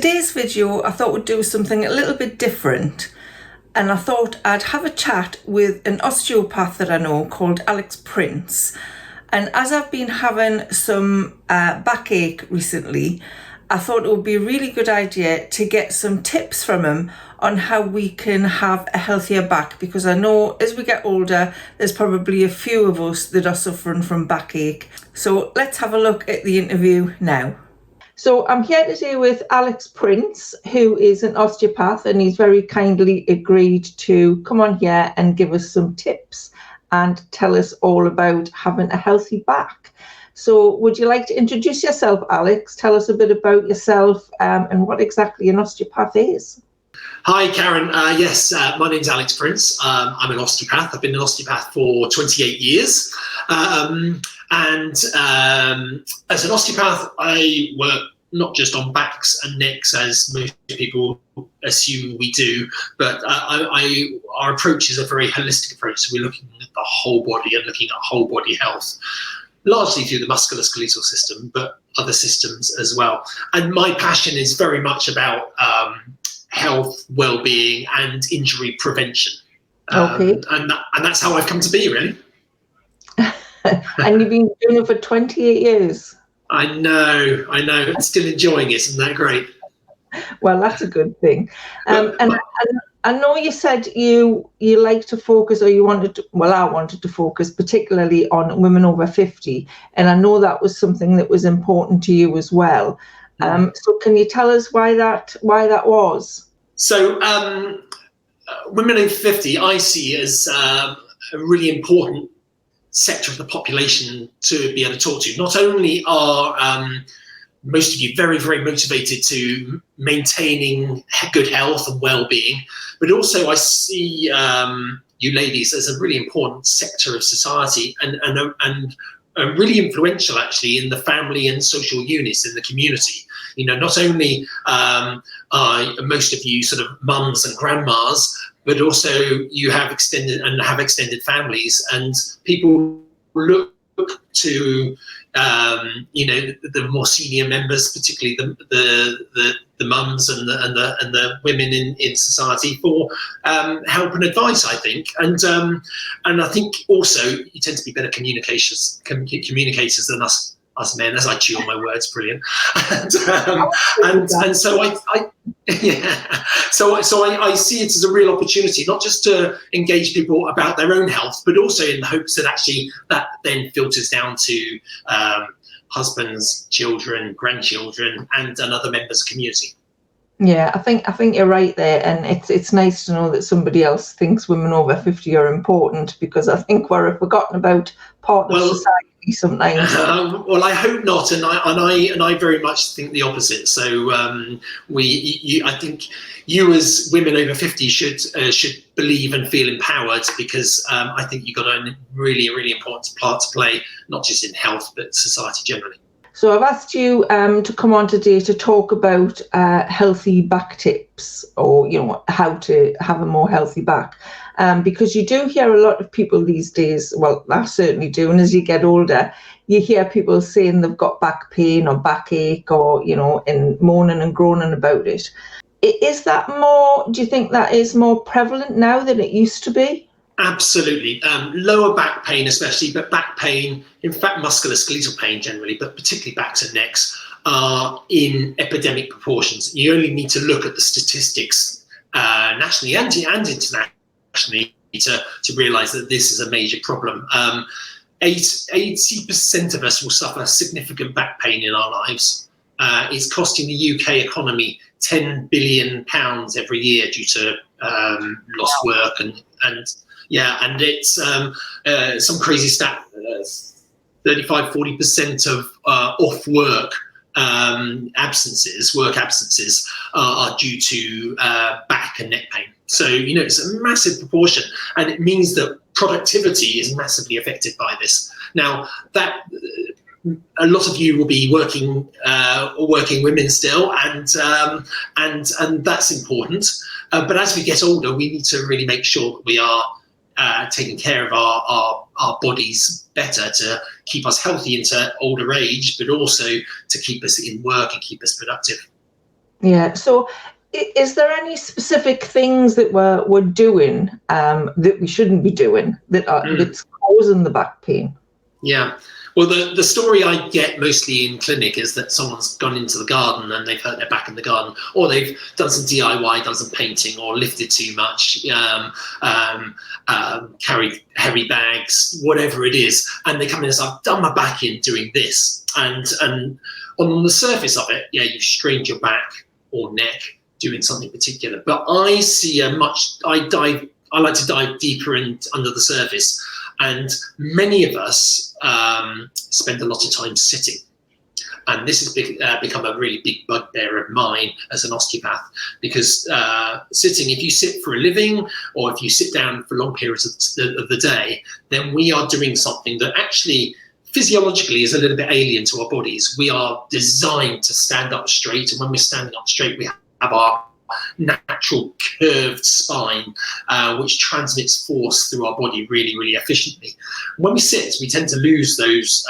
today's video, I thought we'd do something a little bit different. And I thought I'd have a chat with an osteopath that I know called Alex Prince. And as I've been having some backache recently, I thought it would be a really good idea to get some tips from him on how we can have a healthier back, because I know as we get older, there's probably a few of us that are suffering from backache. So let's have a look at the interview now. So I'm here today with Alex Prince, who is an osteopath, and he's very kindly agreed to come on here and give us some tips and tell us all about having a healthy back. So would you like to introduce yourself, Alex? Tell us a bit about yourself and what exactly an osteopath is. Hi, Karen. Yes, my name's Alex Prince. I'm an osteopath. I've been an osteopath for 28 years. And as an osteopath, I work not just on backs and necks, as most people assume we do, but our approach is a very holistic approach. So we're looking at the whole body and looking at whole body health, largely through the musculoskeletal system, but other systems as well. And my passion is very much about health, well-being, and injury prevention. Okay. And that's how I've come to be, really. And you've been doing it for 28 years. I know. I'm still enjoying it. Isn't that great? Well, that's a good thing. And I know you said you like to focus, or you wanted to, well, I wanted to focus particularly on women over 50. And I know that was something that was important to you as well. So can you tell us why that was? So women over 50, I see as a really important sector of the population to be able to talk to. Not only are most of you very, very motivated to maintaining good health and well-being, but also I see you ladies as a really important sector of society and really influential actually in the family and social units in the community. You know, not only are most of you sort of mums and grandmas, but also you have extended families, and people look to the more senior members, particularly the mums and the women in society, for help and advice, I think, and I think also you tend to be better communicators than us men, as I chew on my words. Brilliant. And so I see it as a real opportunity, not just to engage people about their own health, but also in the hopes that actually that then filters down to husbands, children, grandchildren, and other members of the community. Yeah, I think you're right there, and it's nice to know that somebody else thinks women over 50 are important, because I think we're forgotten about part of society sometimes. Well, I hope not, and I very much think the opposite. So I think you as women over 50 should believe and feel empowered, because I think you've got a really, really important part to play, not just in health but society generally. So I've asked you to come on today to talk about healthy back tips, or how to have a more healthy back, because you do hear a lot of people these days. Well, I certainly do, and as you get older, you hear people saying they've got back pain or backache, or and moaning and groaning about it. Is that more? Do you think that is more prevalent now than it used to be? Absolutely. Lower back pain especially, but back pain, in fact musculoskeletal pain generally, but particularly backs and necks, are in epidemic proportions. You only need to look at the statistics nationally and internationally to realise that this is a major problem. 80% of us will suffer significant back pain in our lives. It's costing the UK economy £10 billion every year due to lost work and it's some crazy stat. 35-40% of off work work absences are due to back and neck pain. So it's a massive proportion, and it means that productivity is massively affected by this. Now that a lot of you will be working women still, and that's important. But as we get older, we need to really make sure that we are taking care of our bodies better to keep us healthy into older age, but also to keep us in work and keep us productive. Yeah. So, is there any specific things that we're doing that we shouldn't be doing that's causing the back pain? Yeah. Well, the story I get mostly in clinic is that someone's gone into the garden and they've hurt their back in the garden, or they've done some DIY, done some painting, or lifted too much, carried heavy bags, whatever it is, and they come in and say, "I've done my back in doing this," and on the surface of it, yeah, you've strained your back or neck doing something particular. But I see I like to dive deeper under the surface. And many of us spend a lot of time sitting. And this has become a really big bugbear of mine as an osteopath, because sitting, if you sit for a living or if you sit down for long periods of the day, then we are doing something that actually physiologically is a little bit alien to our bodies. We are designed to stand up straight. And when we're standing up straight, we have our natural curved spine, which transmits force through our body really, really efficiently. When we sit, we tend to lose those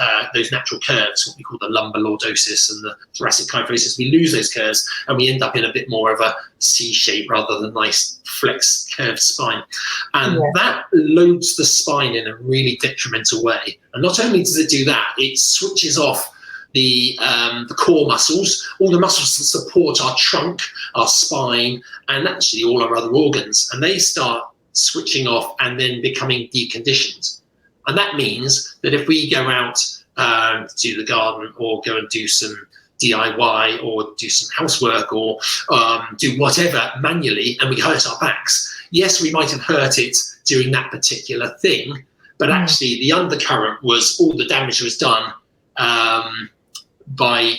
natural curves, what we call the lumbar lordosis and the thoracic kyphosis. We lose those curves and we end up in a bit more of a C shape rather than a nice flexed curved spine. And that loads the spine in a really detrimental way. And not only does it do that, it switches off the core muscles, all the muscles that support our trunk, our spine, and actually all our other organs, and they start switching off and then becoming deconditioned. And that means that if we go out to the garden or go and do some DIY or do some housework or do whatever manually and we hurt our backs, yes, we might have hurt it doing that particular thing, but actually the undercurrent was all the damage was done by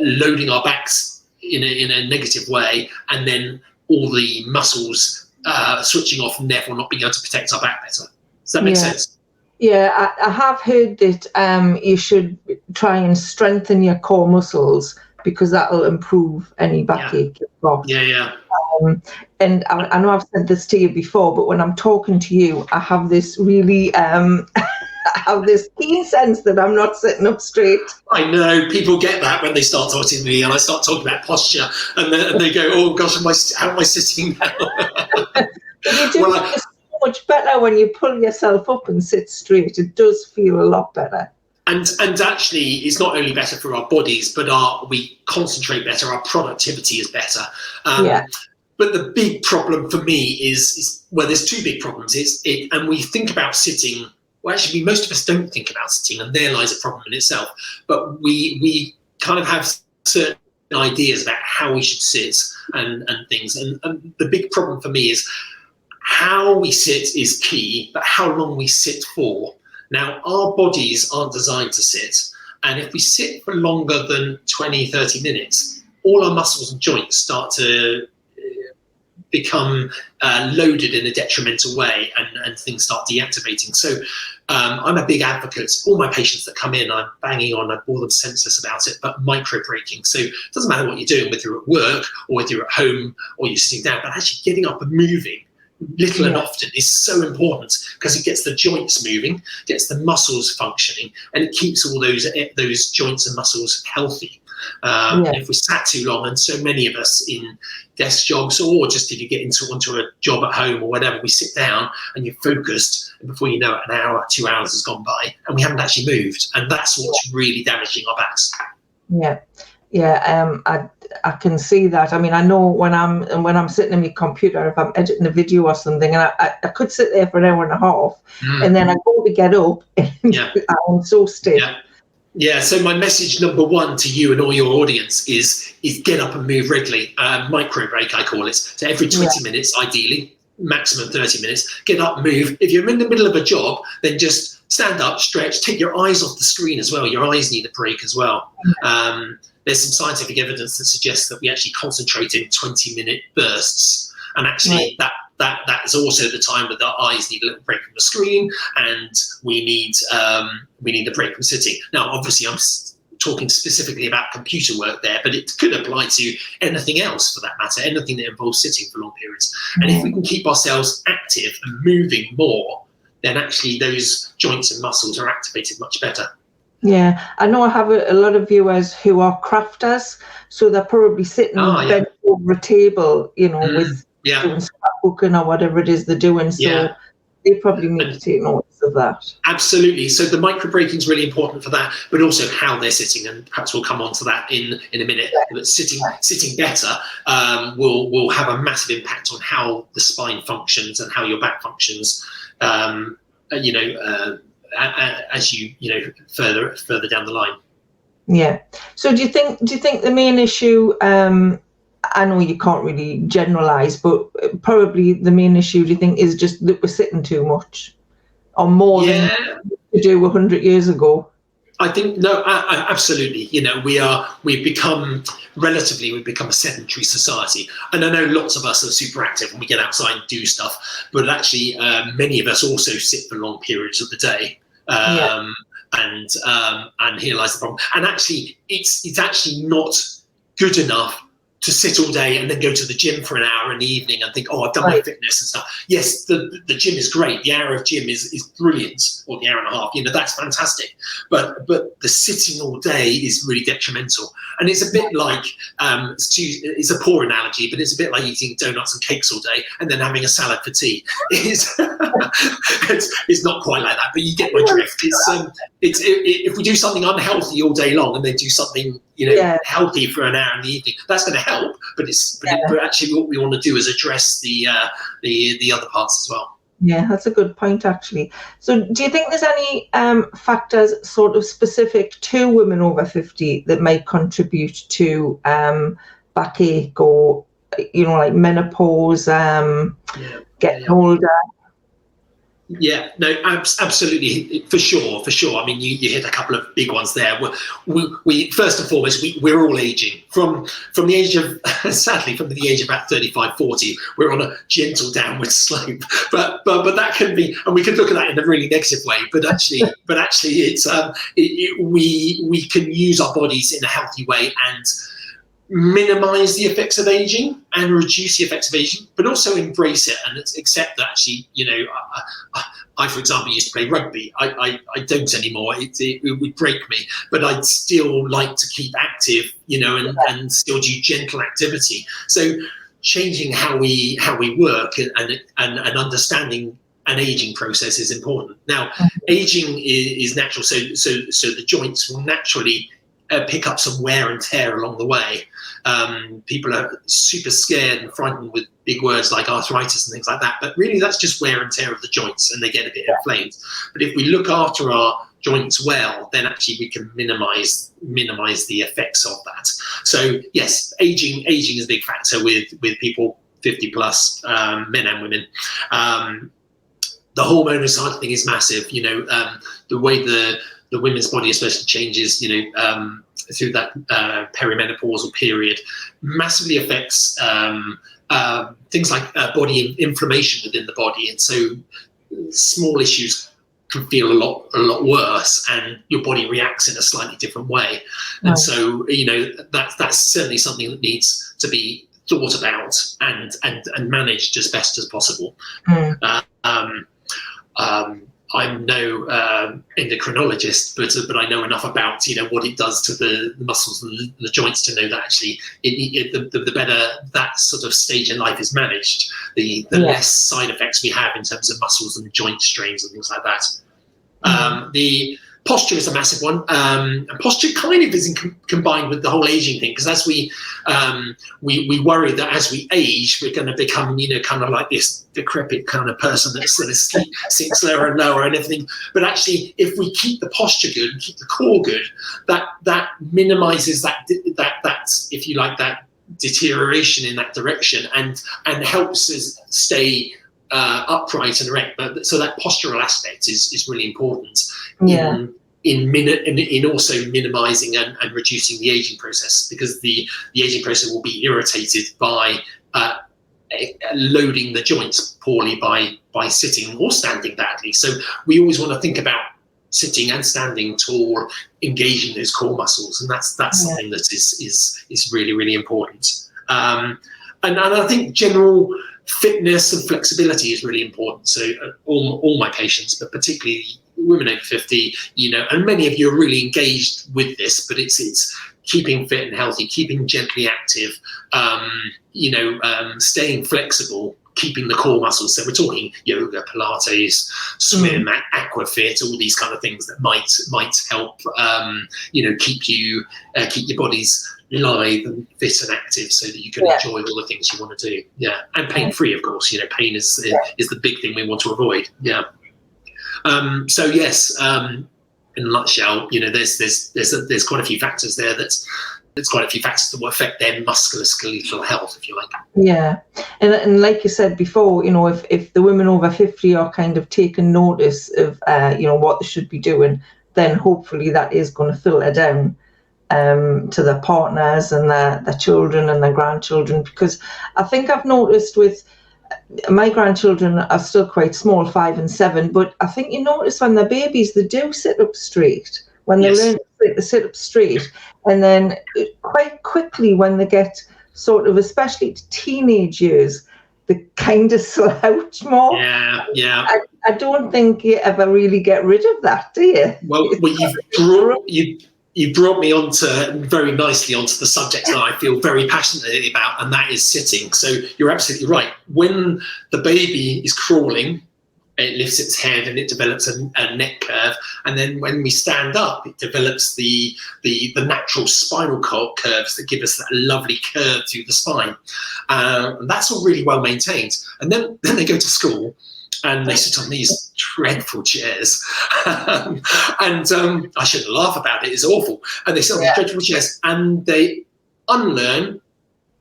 loading our backs in a negative way, and then all the muscles switching off and therefore not being able to protect our back better. Does that make sense? Yeah, I have heard that you should try and strengthen your core muscles because that'll improve any backache you've got. And I know I've said this to you before, but when I'm talking to you, I have this really I have this keen sense that I'm not sitting up straight. I know people get that when they start talking to me, and I start talking about posture, and they go, "Oh gosh, how am I sitting now?" You do it so much better when you pull yourself up and sit straight. It does feel a lot better. And actually, it's not only better for our bodies, but we concentrate better. Our productivity is better. But the big problem for me is there's two big problems. And we think about sitting. Well, actually, most of us don't think about sitting, and there lies a problem in itself. But we kind of have certain ideas about how we should sit and things. And the big problem for me is how we sit is key, but how long we sit for. Now, our bodies aren't designed to sit. And if we sit for longer than 20, 30 minutes, all our muscles and joints start to become loaded in a detrimental way, and things start deactivating. So I'm a big advocate. All my patients that come in, I'm banging on, I bore them senseless about it, but micro breaking. So it doesn't matter what you're doing, whether you're at work or whether you're at home or you're sitting down, but actually getting up and moving little and often is so important, because it gets the joints moving, gets the muscles functioning, and it keeps all those joints and muscles healthy. If we sat too long, and so many of us in desk jobs, or just if you get onto a job at home or whatever, we sit down and you're focused, and before you know it, an hour, 2 hours has gone by, and we haven't actually moved, and that's what's really damaging our backs. I can see that. I mean, I know when I'm sitting in my computer, if I'm editing a video or something, and I could sit there for an hour and a half, and then I go to get up, and I'm so stiff. Yeah, so my message number one to you and all your audience is get up and move regularly. Micro break, I call it. So every 20 minutes, ideally, maximum 30 minutes, get up, move. If you're in the middle of a job, then just stand up, stretch, take your eyes off the screen as well. Your eyes need a break as well. There's some scientific evidence that suggests that we actually concentrate in 20-minute bursts. And actually that is also the time that our eyes need a little break from the screen, and we need a break from sitting. Now, obviously, I'm talking specifically about computer work there, but it could apply to anything else for that matter, anything that involves sitting for long periods. And if we can keep ourselves active and moving more, then actually those joints and muscles are activated much better. Yeah, I know I have a lot of viewers who are crafters, so they're probably sitting Yeah. bent over a table, with Yeah. doing scrapbooking or whatever it is they're doing. Yeah. So they probably need to And take notice of that. absolutely. So the micro breaking is really important for that, but also how they're sitting, and perhaps we'll come on to that in a minute. But sitting better will have a massive impact on how the spine functions and how your back functions. As you further down the line. Yeah. So do you think the main issue? I know you can't really generalize, but probably the main issue, do you think, is just that we're sitting too much, or more than we do 100 years ago? I think absolutely. We've become a sedentary society, and I know lots of us are super active and we get outside and do stuff, but actually many of us also sit for long periods of the day. And here lies the problem. And actually, it's actually not good enough to sit all day and then go to the gym for an hour in the evening and think, oh, I've done my fitness and stuff. Yes, the gym is great. The hour of gym is brilliant, or the hour and a half. That's fantastic. But the sitting all day is really detrimental. And it's a bit like it's a poor analogy, but it's a bit like eating donuts and cakes all day and then having a salad for tea. It's not quite like that, but you get my drift. If we do something unhealthy all day long and then do something healthy for an hour in the evening, that's going to help. But actually, what we want to do is address the other parts as well. Yeah, that's a good point, actually. So do you think there's any factors sort of specific to women over 50 that might contribute to backache, or, like menopause, getting older? Yeah, no, absolutely, for sure. I mean, you hit a couple of big ones there. We first and foremost, we're all aging from the age of, sadly, from the age of about 35, 40. We're on a gentle downward slope, but that can be, and we could look at that in a really negative way. But actually, it's we can use our bodies in a healthy way and minimize the effects of aging and reduce the effects of aging, but also embrace it and accept that actually, I for example, used to play rugby. I don't anymore. It would break me, but I'd still like to keep active, and still do gentle activity. So changing how we work and understanding an aging process is important. Now, aging is natural, so the joints will naturally pick up some wear and tear along the way. People are super scared and frightened with big words like arthritis and things like that, but really that's just wear and tear of the joints, and they get a bit inflamed. But if we look after our joints well, then actually we can minimize the effects of that. So yes, aging is a big factor with people 50 plus, men and women. The hormonal side of the thing is massive. The way the women's body especially changes, through that perimenopausal period, massively affects things like body inflammation within the body, and so small issues can feel a lot worse, and your body reacts in a slightly different way. And so that's certainly something that needs to be thought about and managed as best as possible. I'm no endocrinologist, but I know enough about what it does to the muscles and the joints to know that actually the better that sort of stage in life is managed, the less side effects we have in terms of muscles and joint strains and things like that. The posture is a massive one, and posture kind of is combined with the whole aging thing, because as we worry that as we age we're going to become kind of like this decrepit kind of person that sort of sinks lower and lower and everything. But actually, if we keep the posture good and keep the core good, that minimizes that if you like, that deterioration in that direction, and helps us stay upright and erect. But so that postural aspect is really important in also minimizing and reducing the aging process, because the aging process will be irritated by loading the joints poorly by sitting or standing badly. So we always want to think about sitting and standing tall, engaging those core muscles, and that's something that is really, really important. And I think general fitness and flexibility is really important. So all my patients, but particularly women over 50, and many of you are really engaged with this, but it's keeping fit and healthy, keeping gently active, staying flexible, keeping the core muscles. So we're talking yoga, Pilates, swim, aquafit, all these kind of things that might help, keep your bodies live and fit and active, so that you can enjoy all the things you want to do. Yeah, and pain free, of course. Pain is the big thing we want to avoid. Yeah. So yes, in a nutshell, there's quite a few factors there. There's quite a few factors that will affect their musculoskeletal health, if you like. Yeah, and like you said before, if the women over 50 are kind of taking notice of what they should be doing, then hopefully that is going to filter down to their partners and their children and their grandchildren. Because I think I've noticed with my grandchildren are still quite small, 5 and 7, but I think you notice when they're babies, they do sit up straight. When they learn to sit up straight, and then quite quickly when they get sort of, especially to teenage years, they kind of slouch more. Yeah. I don't think you ever really get rid of that, do you? Well, you brought me very nicely onto the subject that I feel very passionately about, and that is sitting. So you're absolutely right. When the baby is crawling, it lifts its head and it develops a neck curve, and then when we stand up, it develops the natural spinal curves that give us that lovely curve through the spine. And that's all really well maintained. And then they go to school, and they sit on these dreadful chairs. And I shouldn't laugh about it, it's awful. And they sit on these dreadful chairs, and they unlearn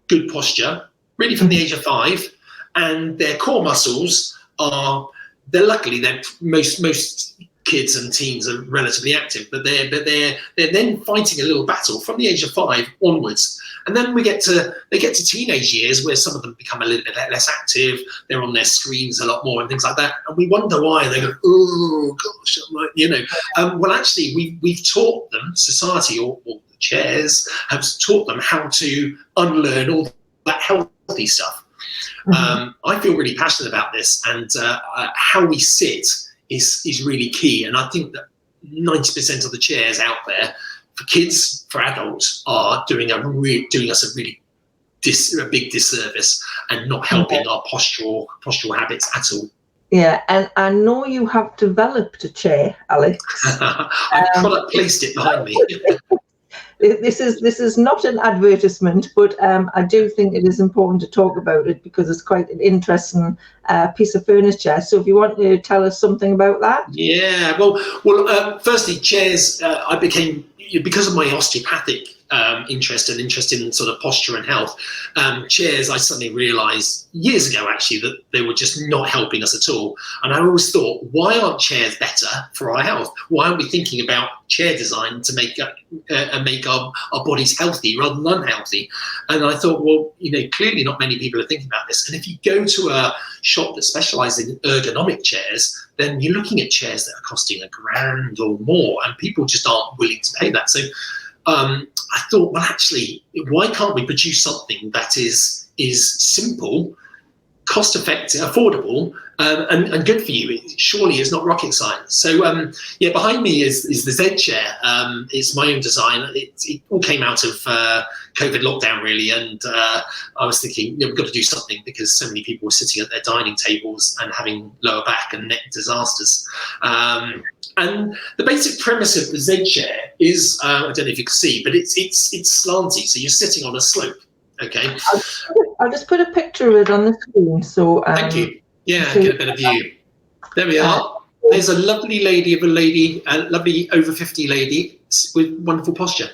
good posture, really from the age of 5, and their core muscles luckily most kids and teens are relatively active, but they're then fighting a little battle from the age of 5 onwards. And then they get to teenage years, where some of them become a little bit less active. They're on their screens a lot more and things like that. And we wonder why. They go, oh gosh, well, actually, we've taught them, society or the chairs have taught them how to unlearn all that healthy stuff. I feel really passionate about this, and how we sit is really key. And I think that 90% of the chairs out there for kids, for adults, are doing us a big disservice and not helping our postural habits at all. Yeah, and I know you have developed a chair, Alex. I've product placed it behind me. This is not an advertisement, but I do think it is important to talk about it, because it's quite an interesting piece of furniture. So if you want to tell us something about that. Yeah, well, firstly, chairs, I became, because of my osteopathic interest in sort of posture and health, chairs, I suddenly realised years ago actually that they were just not helping us at all. And I always thought, why aren't chairs better for our health? Why aren't we thinking about chair design to make our bodies healthy rather than unhealthy? And I thought, well, clearly not many people are thinking about this. And if you go to a shop that specialises in ergonomic chairs, then you're looking at chairs that are costing $1,000 or more, and people just aren't willing to pay that. So I thought, well, actually, why can't we produce something that is simple, cost-effective, affordable, and good for you? Surely it's not rocket science. So behind me is the Z chair. It's my own design. It all came out of COVID lockdown, really, and I was thinking, we've got to do something, because so many people were sitting at their dining tables and having lower back and neck disasters. And the basic premise of the Z chair is, I don't know if you can see, but it's slanty, so you're sitting on a slope. Okay. I'll just put a picture of it on the screen. So thank you. Yeah, get a better view. There we are. There's a lovely a lovely over 50 lady with wonderful posture.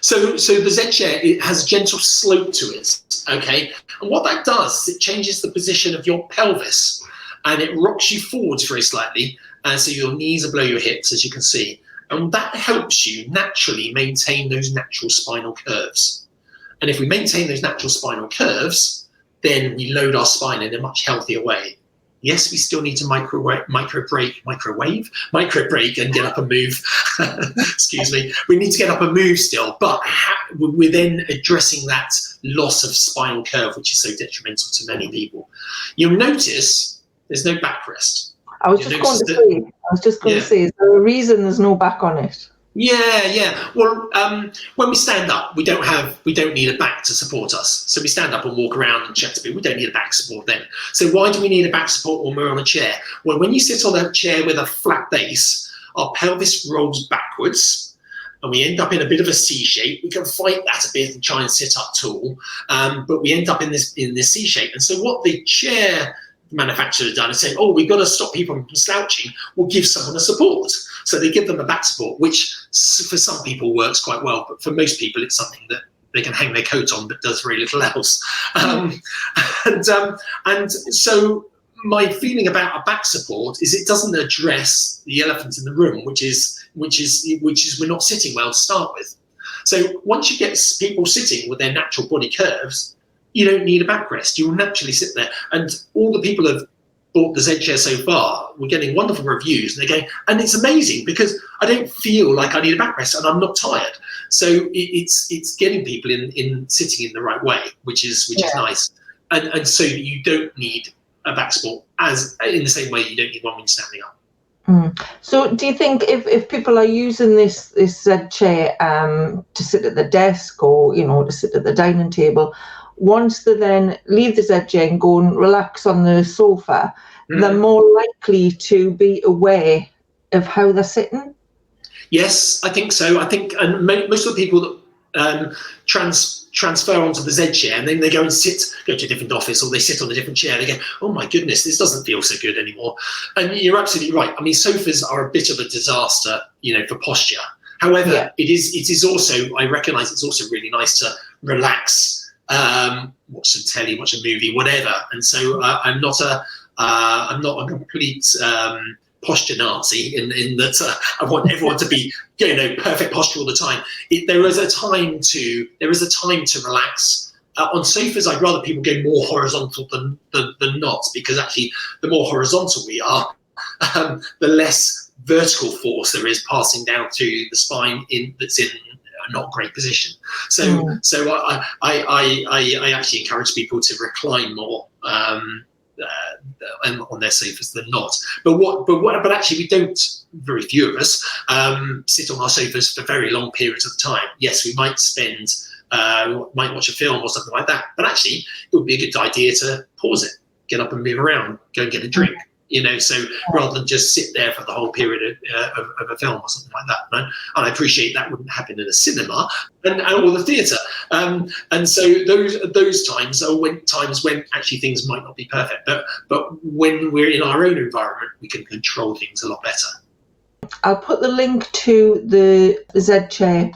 So the Z chair, it has a gentle slope to it. Okay, and what that does is it changes the position of your pelvis, and it rocks you forwards very slightly, so your knees are below your hips, as you can see. And that helps you naturally maintain those natural spinal curves. And if we maintain those natural spinal curves, then we load our spine in a much healthier way. Yes, we still need to micro break and get up and move. Excuse me. We need to get up and move still, but we're then addressing that loss of spinal curve, which is so detrimental to many people. You'll notice there's no backrest. I was You just know, going just to say, yeah. is there a reason there's no back on it? Yeah. Well, when we stand up, we don't need a back to support us. So we stand up and walk around and chat to people. We don't need a back support then. So why do we need a back support when we're on a chair? Well, when you sit on a chair with a flat base, our pelvis rolls backwards, and we end up in a bit of a C shape. We can fight that a bit and try and sit up tall, but we end up in this C shape. And so what the chair manufacturer has done is saying, oh, we've got to stop people from slouching. We'll give someone a support. So they give them a back support, which for some people works quite well, but for most people it's something that they can hang their coat on but does very little else. And so my feeling about a back support is it doesn't address the elephant in the room, which is we're not sitting well to start with. So once you get people sitting with their natural body curves, you don't need a backrest. You will naturally sit there. And all the people have bought the Z chair so far, we're getting wonderful reviews, and they're going, and it's amazing because I don't feel like I need a backrest and I'm not tired. So it's getting people in sitting in the right way, which is nice. And so you don't need a back support as in the same way you don't need one when you're standing up. So do you think if people are using this Z chair to sit at the desk or, to sit at the dining table, once they then leave the Z chair and go and relax on the sofa, they're more likely to be aware of how they're sitting? Yes, I think so. I think, and most of the people that transfer onto the Z chair and then they go to a different office or they sit on a different chair, they go, oh my goodness, this doesn't feel so good anymore. And you're absolutely right. I mean, sofas are a bit of a disaster, for posture. However, it is also, I recognise it's also really nice to relax, watch some telly, watch a movie, whatever. And so I'm not a complete posture Nazi in that I want everyone to be perfect posture all the time. There is a time to relax. On sofas, I'd rather people go more horizontal than not, because actually the more horizontal we are, the less vertical force there is passing down to the spine that's in a not great position. So I actually encourage people to recline more on their sofas than not. But actually we don't, very few of us, sit on our sofas for very long periods of time. Yes, we might might watch a film or something like that, but actually it would be a good idea to pause it, get up and move around, go and get a drink. So rather than just sit there for the whole period of a film or something like that. Right? And I appreciate that wouldn't happen in a cinema or the theatre. And so those times are times when actually things might not be perfect. But when we're in our own environment, we can control things a lot better. I'll put the link to the Z chair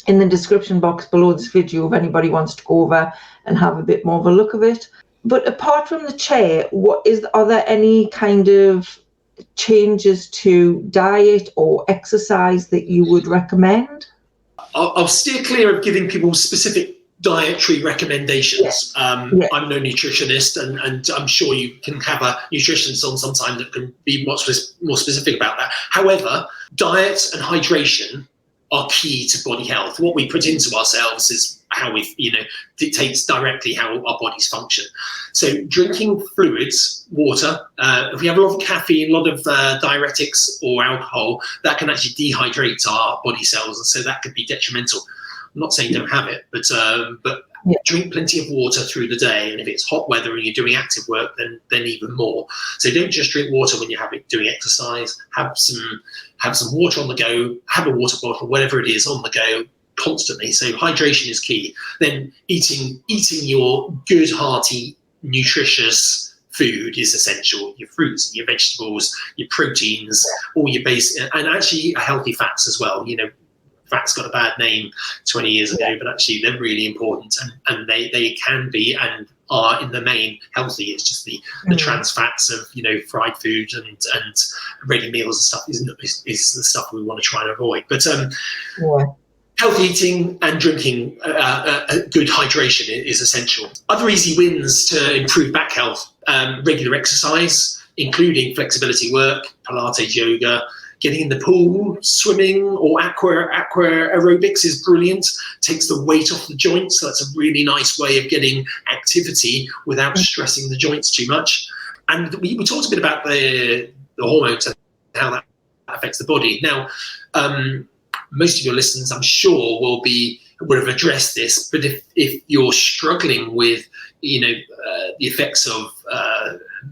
in the description box below this video if anybody wants to go over and have a bit more of a look of it. But apart from the chair, are there any kind of changes to diet or exercise that you would recommend? I'll steer clear of giving people specific dietary recommendations. I'm no nutritionist, and I'm sure you can have a nutritionist on sometime that can be much more specific about that. However, diet and hydration are key to body health. What we put into ourselves is how dictates directly how our bodies function. So drinking fluids, water, if we have a lot of caffeine, a lot of diuretics or alcohol, that can actually dehydrate our body cells, and so that could be detrimental. I'm not saying don't have it, but drink plenty of water through the day, and if it's hot weather and you're doing active work, then even more. So don't just drink water when you're doing exercise. Have some water on the go. Have a water bottle, whatever it is, on the go constantly. So hydration is key. Then eating your good, hearty, nutritious food is essential. Your fruits, your vegetables, your proteins, all your base, and actually healthy fats as well. Fats got a bad name 20 years ago, but actually they're really important, and they can be and are in the main healthy. It's just the trans fats of fried foods and ready meals and stuff is the stuff we want to try and avoid. But healthy eating and drinking good hydration is essential. Other easy wins to improve back health: regular exercise, including flexibility work, Pilates, yoga. Getting in the pool, swimming, or aqua aerobics is brilliant. Takes the weight off the joints. So that's a really nice way of getting activity without stressing the joints too much. And we talked a bit about the the hormones and how that affects the body. Now, most of your listeners, I'm sure, would have addressed this, but if you're struggling with, the effects of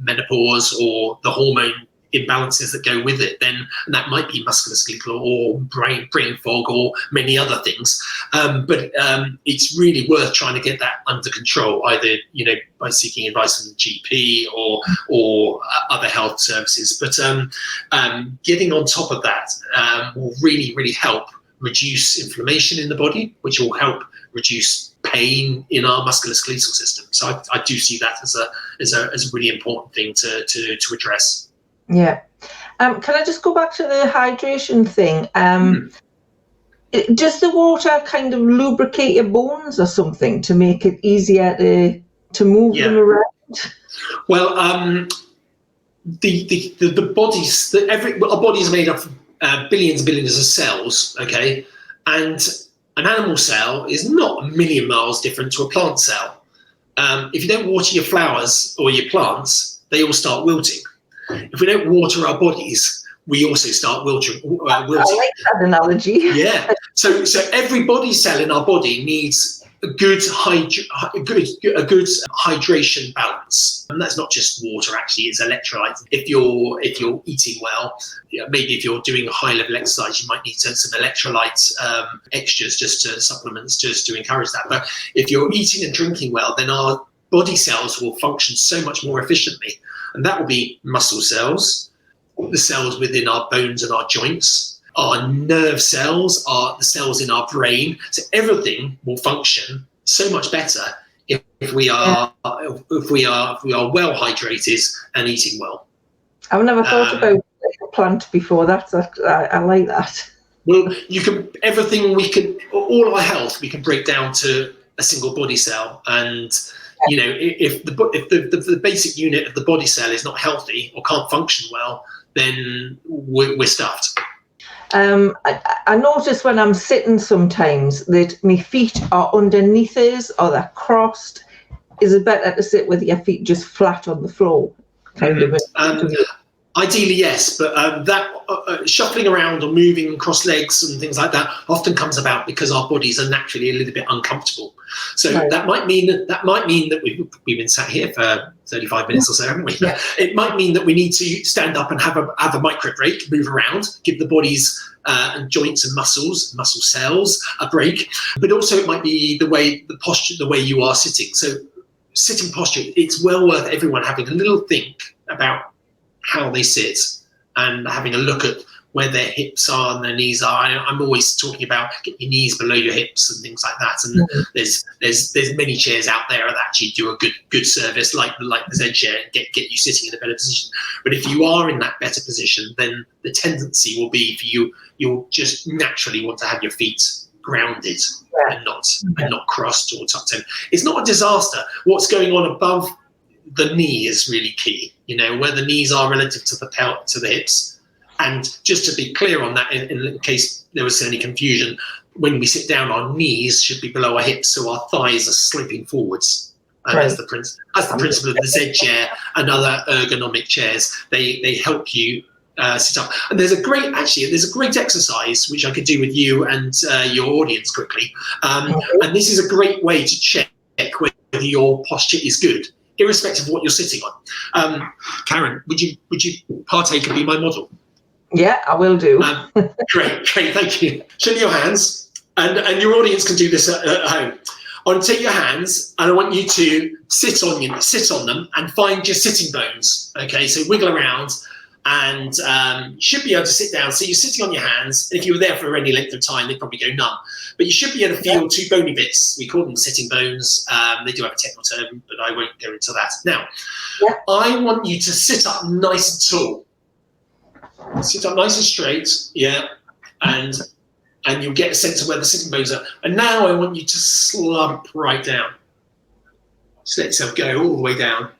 menopause or the hormone imbalances that go with it, then that might be musculoskeletal or brain fog or many other things. But it's really worth trying to get that under control, either by seeking advice from the GP or other health services. But getting on top of that will really, really help reduce inflammation in the body, which will help reduce pain in our musculoskeletal system. So I do see that as a really important thing to address. Yeah. Can I just go back to the hydration thing? Does the water kind of lubricate your bones or something to make it easier to move them around? Well, the bodies, our body is made up of billions and billions of cells, okay? And an animal cell is not a million miles different to a plant cell. If you don't water your flowers or your plants, they all start wilting. If we don't water our bodies, we also start wilting. I like that analogy. Yeah. So every body cell in our body needs a good hydration balance, and that's not just water. Actually, it's electrolytes. If you're eating well, maybe if you're doing a high level exercise, you might need some electrolyte extras, just to supplements, just to encourage that. But if you're eating and drinking well, then our body cells will function so much more efficiently. And that will be muscle cells, the cells within our bones and our joints, our nerve cells, the cells in our brain. So everything will function so much better if we are well hydrated and eating well. I've never thought about a plant before. I like that. Well, all our health we can break down to a single body cell, and if the basic unit of the body cell is not healthy or can't function well, then we're stuffed. I notice when I'm sitting sometimes that my feet are underneath us or they're crossed. Is it better to sit with your feet just flat on the floor? Ideally, yes, but that shuffling around or moving cross legs and things like that often comes about because our bodies are naturally a little bit uncomfortable. So that might mean that we've been sat here for 35 minutes or so, haven't we? Yeah. It might mean that we need to stand up and have a micro break, move around, give the body's and joints and muscle cells a break. But also it might be the posture, the way you are sitting. So sitting posture, it's well worth everyone having a little think about how they sit and having a look at where their hips are and their knees are. I'm always talking about get your knees below your hips and things like that. And there's many chairs out there that actually do a good service, like the Z chair, and get you sitting in a better position. But if you are in that better position, then the tendency will be for you'll just naturally want to have your feet grounded and not crossed or tucked in. It's not a disaster. What's going on above the knee is really key, where the knees are relative to the hips. And just to be clear on that, in case there was any confusion, when we sit down, our knees should be below our hips, so our thighs are sloping forwards. And that's the principle of the Z chair and other ergonomic chairs. They help you sit up. And there's a great exercise which I could do with you and your audience quickly. And this is a great way to check whether your posture is good, irrespective of what you're sitting on. Karen, would you partake and be my model? Yeah, I will do. Great, thank you. Show me your hands, and your audience can do this at home. I want to take your hands, and I want you to sit on them, and find your sitting bones. Okay, so wiggle around, and you should be able to sit down. So you're sitting on your hands. If you were there for any length of time, they'd probably go numb. But you should be able to feel two bony bits. We call them sitting bones. They do have a technical term, but I won't go into that. Now, I want you to sit up nice and tall. Sit up nice and straight, and you'll get a sense of where the sitting bones are. And now I want you to slump right down. Just let yourself go all the way down,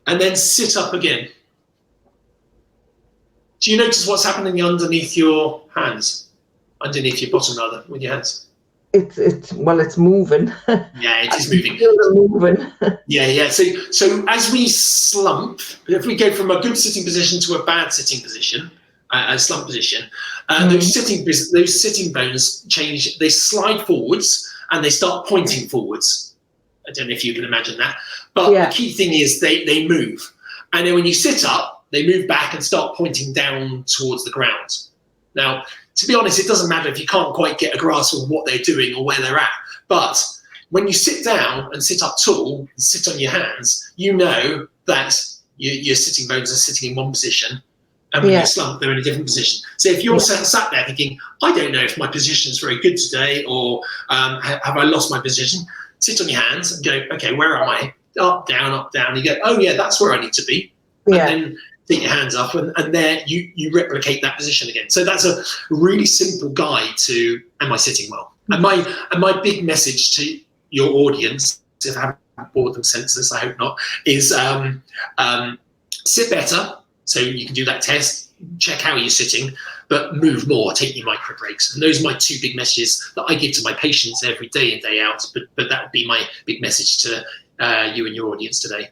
and then sit up again. Do you notice what's happening underneath your hands? Underneath your bottom, rather, with your hands? it's moving. Yeah, it is moving. Moving. Yeah. So as we slump, if we go from a good sitting position to a bad sitting position, a slump position, those sitting bones change. They slide forwards and they start pointing forwards. I don't know if you can imagine that, but the key thing is they move. And then when you sit up, they move back and start pointing down towards the ground. Now, to be honest, it doesn't matter if you can't quite get a grasp of what they're doing or where they're at. But when you sit down and sit up tall and sit on your hands, you know that your sitting bones are sitting in one position. And when you slump, they're in a different position. So if you're sat there thinking, I don't know if my position is very good today, or have I lost my position? Sit on your hands and go, okay, where am I? Up, down, up, down. You go, oh yeah, that's where I need to be. And then take your hands up, and there you replicate that position again. So that's a really simple guide to, am I sitting well? And my big message to your audience, if I haven't bored them senseless, I hope not, is sit better. So you can do that test, check how you're sitting, but move more, take your micro breaks. And those are my two big messages that I give to my patients every day in, day out. But that would be my big message to you and your audience today.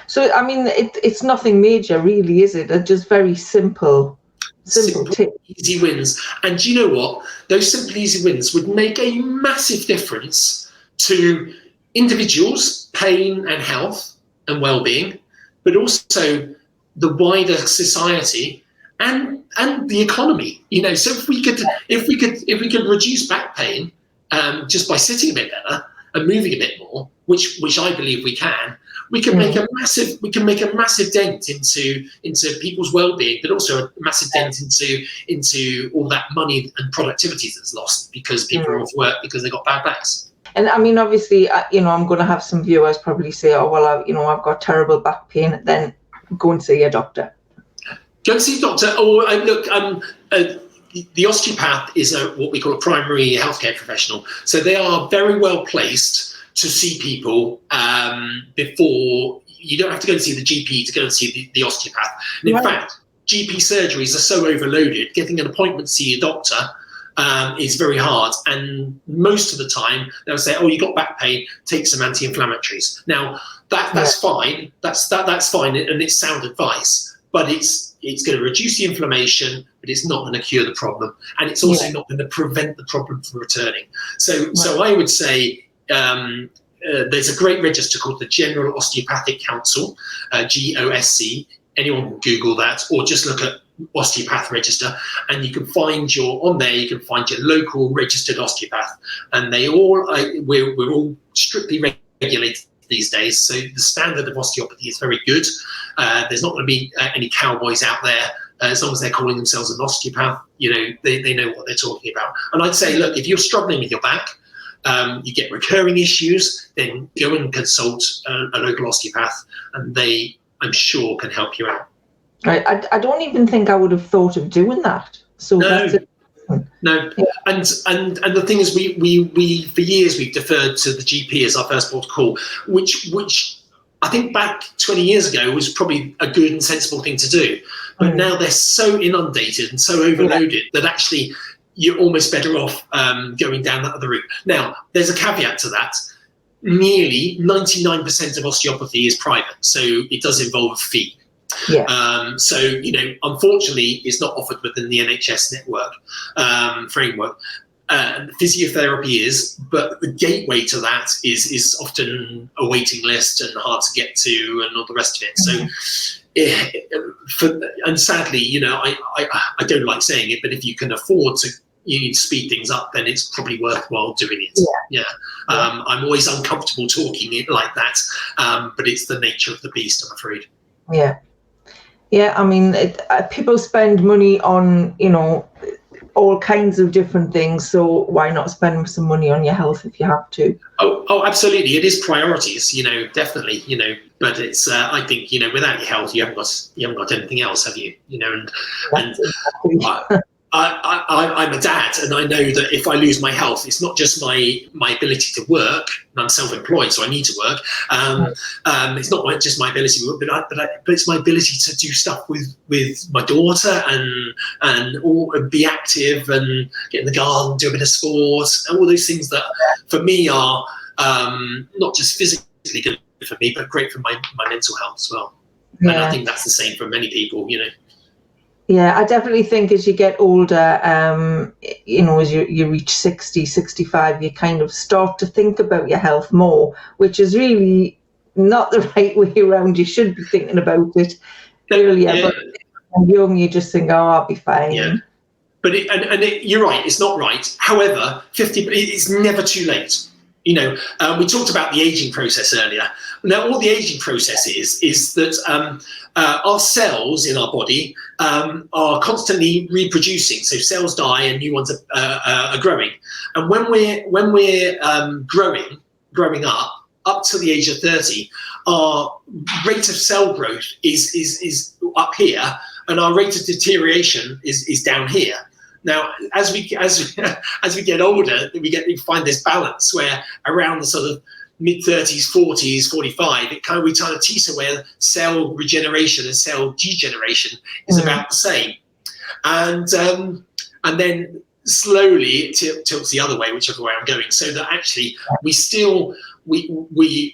So, I mean, it's nothing major, really, is it? It's just very simple tips. Easy wins. And do you know what? Those simple, easy wins would make a massive difference to individuals' pain and health and well-being, but also the wider society and the economy. You know, so if we could reduce back pain just by sitting a bit better and moving a bit more, which I believe we can make a massive dent into people's well-being, but also a massive dent into all that money and productivity that's lost because people are off work because they got bad backs. And I mean, obviously, I'm going to have some viewers probably say, oh, well, I've got terrible back pain. Then go and see a doctor. Go and see a doctor. Or look, the osteopath is what we call a primary healthcare professional. So they are very well placed to see people before. You don't have to go and see the GP to go and see the osteopath. And in fact, GP surgeries are so overloaded, getting an appointment to see a doctor is very hard. And most of the time, they'll say, oh, you got back pain, take some anti-inflammatories. Now, that's fine. That's fine, and it's sound advice. But it's going to reduce the inflammation, but it's not going to cure the problem. And it's also not going to prevent the problem from returning. So I would say, there's a great register called the General Osteopathic Council, GOSC. Anyone can Google that, or just look at osteopath register, and you can find your local registered osteopath. And they all we're all strictly regulated these days, so the standard of osteopathy is very good. There's not going to be any cowboys out there. As long as they're calling themselves an osteopath, they know what they're talking about. And I'd say, look, if you're struggling with your back, you get recurring issues, then go and consult a local osteopath, and they, I'm sure, can help you out. I don't even think I would have thought of doing that. So no. And the thing is, we for years we've deferred to the GP as our first port of call, which I think back 20 years ago was probably a good and sensible thing to do. But now they're so inundated and so overloaded that actually you're almost better off going down that other route. Now, there's a caveat to that. Nearly 99% of osteopathy is private, so it does involve a fee. So, unfortunately, it's not offered within the NHS network framework. Physiotherapy is, but the gateway to that is often a waiting list and hard to get to and all the rest of it. So, and sadly, I don't like saying it, but if you can afford to speed things up, then it's probably worthwhile doing it. I'm always uncomfortable talking it like that, but it's the nature of the beast, I'm afraid. I mean, people spend money on all kinds of different things, so why not spend some money on your health if you have to? Oh, absolutely, it is priorities, definitely, but it's I think without your health you haven't got anything else, have you? And I'm a dad, and I know that if I lose my health, it's not just my ability to work. And I'm self-employed, so I need to work. It's not just my ability to work, but it's my ability to do stuff with my daughter and be active and get in the garden, do a bit of sport, and all those things that for me are not just physically good for me, but great for my mental health as well. Yeah. And I think that's the same for many people, you know. Yeah, I definitely think as you get older, as you reach 60, 65, you kind of start to think about your health more, which is really not the right way around. You should be thinking about it earlier, but when you're young, you just think, oh, I'll be fine. Yeah. But you're right, it's not right. However, 50, it's never too late. You know, we talked about the aging process earlier. Now, all the aging process is that our cells in our body are constantly reproducing. So cells die and new ones are growing. And when we're growing up to the age of 30, our rate of cell growth is up here, and our rate of deterioration is down here. Now, as we get older, we find this balance where around the sort of mid-30s, 40s, 45, we kind of teeter where cell regeneration and cell degeneration is about the same, and then slowly it tilts the other way, whichever way I'm going, so that actually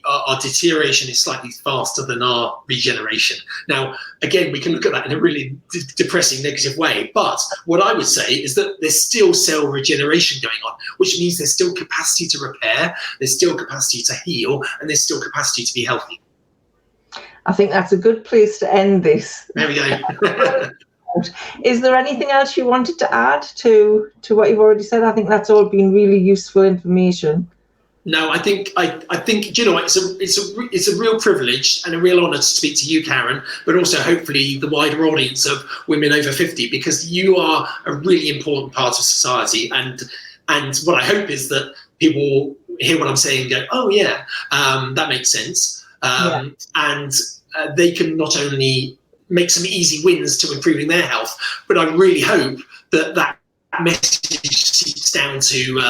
our deterioration is slightly faster than our regeneration. Now, again, we can look at that in a really depressing, negative way. But what I would say is that there's still cell regeneration going on, which means there's still capacity to repair, there's still capacity to heal, and there's still capacity to be healthy. I think that's a good place to end this. There we go. Is there anything else you wanted to add to what you've already said? I think that's all been really useful information. No, I think you know, it's a real privilege and a real honour to speak to you, Karen, but also hopefully the wider audience of women over 50, because you are a really important part of society. And what I hope is that people hear what I'm saying and go, oh yeah, that makes sense. And they can not only make some easy wins to improving their health, but I really hope that message seeps down to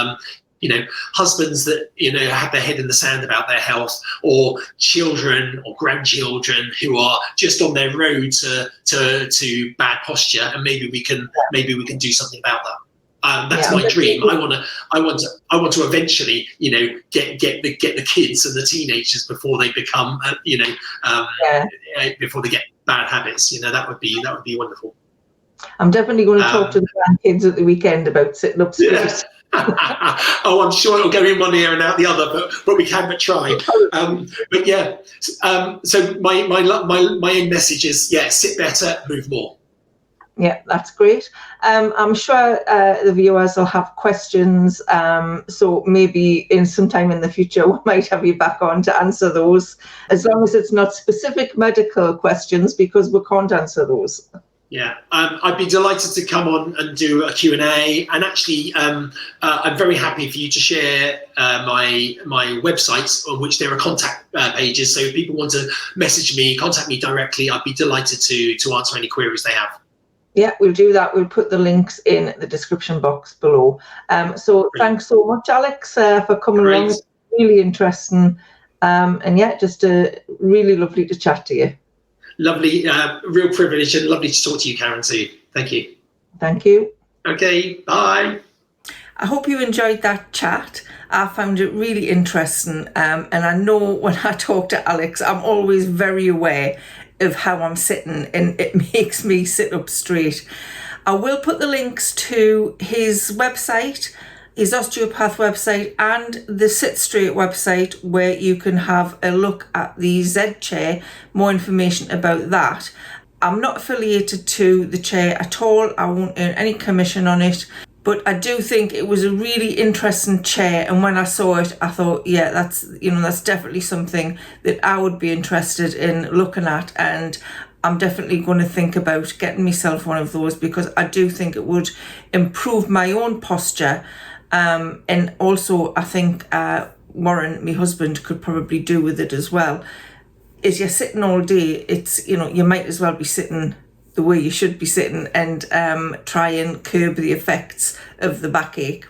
husbands that, have their head in the sand about their health, or children or grandchildren who are just on their road to bad posture, and maybe we can do something about that. That's my dream. I want to eventually, get the kids and the teenagers before they become, before they get bad habits. That would be wonderful. I'm definitely going to talk to the grandkids at the weekend about sitting up straight. Yeah. Oh, I'm sure it'll go in one ear and out the other, but we can but try. But yeah, so my end message is, sit better, move more. Yeah, that's great. I'm sure the viewers will have questions, so maybe in some time in the future we might have you back on to answer those, as long as it's not specific medical questions, because we can't answer those. Yeah, I'd be delighted to come on and do a Q&A, and actually I'm very happy for you to share my websites on which there are contact pages, so if people want to contact me directly, I'd be delighted to answer any queries they have. Yeah, we'll do that. We'll put the links in the description box below. So thanks so much, Alex, for coming along. It's really interesting, and just really lovely to chat to you. Lovely, real privilege, and lovely to talk to you, Karen, too. Thank you. Thank you. Okay, bye. I hope you enjoyed that chat. I found it really interesting, and I know when I talk to Alex, I'm always very aware of how I'm sitting, and it makes me sit up straight. I will put the links to his website, his osteopath website, and the Sit Straight website, where you can have a look at the Z chair, more information about that. I'm not affiliated to the chair at all. I won't earn any commission on it, but I do think it was a really interesting chair, and when I saw it I thought, that's definitely something that I would be interested in looking at, and I'm definitely going to think about getting myself one of those, because I do think it would improve my own posture. And also I think Warren, my husband, could probably do with it as well. As you're sitting all day, it's, you might as well be sitting the way you should be sitting and try and curb the effects of the backache.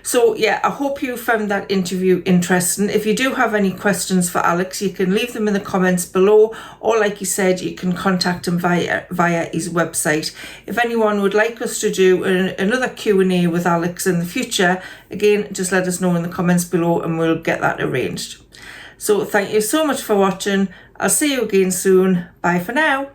So yeah, I hope you found that interview interesting. If you do have any questions for Alex, you can leave them in the comments below, or like he said, you can contact him via his website. If anyone would like us to do another Q&A with Alex in the future, again, just let us know in the comments below and we'll get that arranged. So thank you so much for watching. I'll see you again soon. Bye for now.